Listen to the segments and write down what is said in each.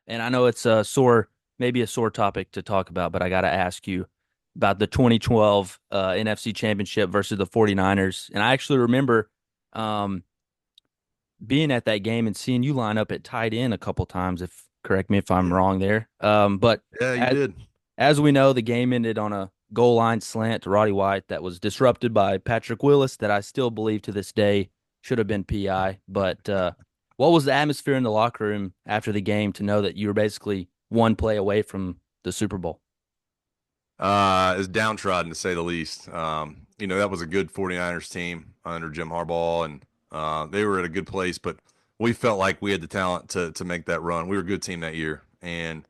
And I know it's maybe a sore topic to talk about, but I got to ask you about the 2012 NFC Championship versus the 49ers. And I actually remember um, being at that game and seeing you line up at tight end a couple times. If correct me if I'm Yeah. wrong there. But Yeah, you as, did. as we know, the game ended on a goal line slant to Roddy White that was disrupted by Patrick Willis, that I still believe to this day should have been PI. But what was the atmosphere in the locker room after the game to know that you were basically one play away from the Super Bowl? It's downtrodden to say the least. That was a good 49ers team under Jim Harbaugh, and they were at a good place, but we felt like we had the talent to make that run. We were a good team that year. And,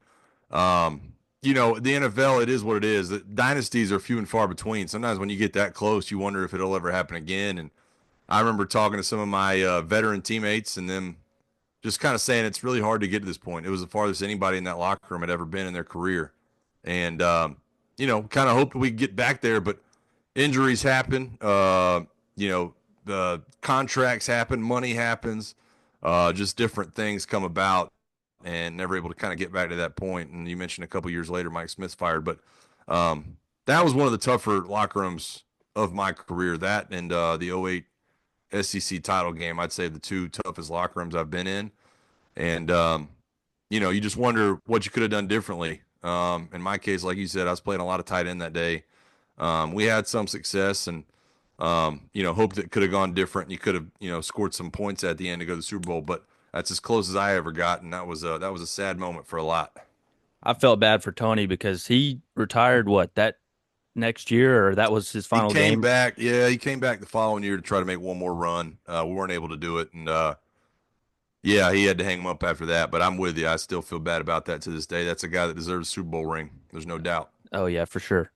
the NFL, it is what it is. The dynasties are few and far between. Sometimes when you get that close, you wonder if it'll ever happen again. And I remember talking to some of my veteran teammates and them just kind of saying it's really hard to get to this point. It was the farthest anybody in that locker room had ever been in their career. And, kind of hoped we could get back there, but injuries happen. The contracts happen, money happens, just different things come about, and never able to kind of get back to that point. And you mentioned a couple years later, Mike Smith's fired, but that was one of the tougher locker rooms of my career. That and the '08 SEC title game, I'd say the two toughest locker rooms I've been in. And you just wonder what you could have done differently. In my case, like you said, I was playing a lot of tight end that day. We had some success and, hoped it could have gone different. You could have, scored some points at the end to go to the Super Bowl, but that's as close as I ever got. And that was a sad moment for a lot. I felt bad for Tony because he retired that next year, or that was his He final came game. back. Yeah, he came back the following year to try to make one more run. We weren't able to do it. And, yeah, he had to hang him up after that, but I'm with you. I still feel bad about that to this day. That's a guy that deserves a Super Bowl ring. There's no doubt. Oh yeah, for sure.